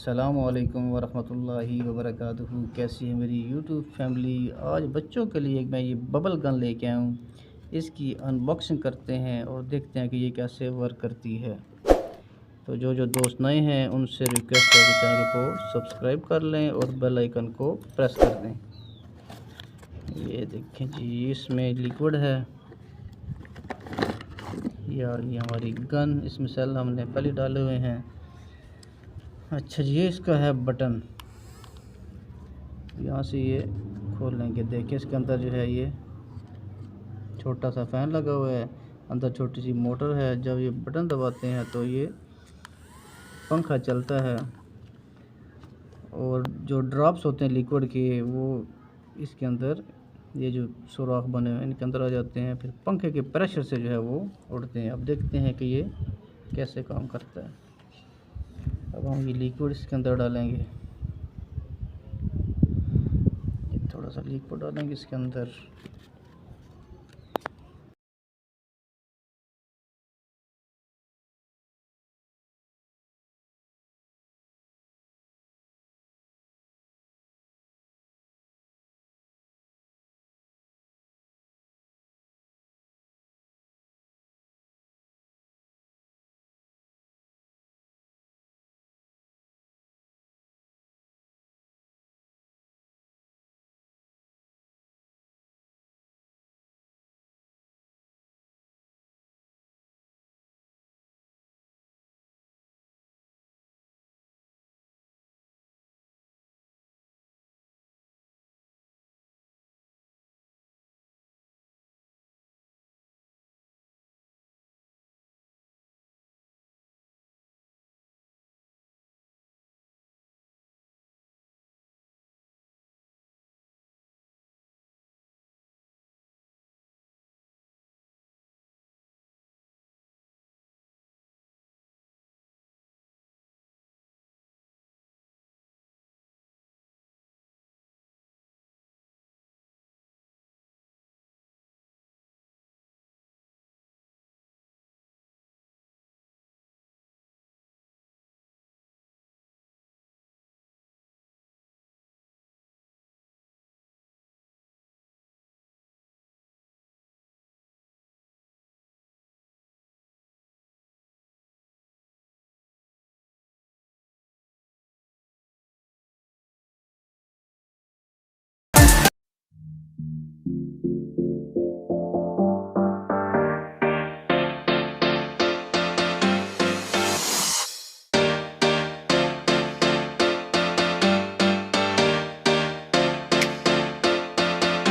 अस्सलामुअलैकुम वरहमतुल्लाहि वबरकातुहू। कैसी है मेरी यूट्यूब फैमिली। आज बच्चों के लिए मैं ये बबल गन लेके आया हूँ। इसकी अनबॉक्सिंग करते हैं और देखते हैं कि ये कैसे वर्क करती है। तो जो दोस्त नए हैं उनसे रिक्वेस्ट है कि चैनल को सब्सक्राइब कर लें और बेल आइकन को प्रेस कर दें। ये देखें जी, इसमें लिक्विड है यार। ये हमारी गन, इसमें सेल हमने पहले डाले हुए हैं। अच्छा जी, ये इसका है बटन। यहाँ से ये खोल लेंगे। देखिए इसके अंदर जो है ये छोटा सा फ़ैन लगा हुआ है, अंदर छोटी सी मोटर है। जब ये बटन दबाते हैं तो ये पंखा चलता है और जो ड्रॉप्स होते हैं लिक्विड के वो इसके अंदर, ये जो सुराख बने हुए हैं इनके अंदर आ जाते हैं। फिर पंखे के प्रेशर से जो है वो उड़ते हैं। अब देखते हैं कि ये कैसे काम करता है। अब हम ये लिक्विड इसके अंदर डालेंगे। थोड़ा सा लिक्विड डालेंगे इसके अंदर।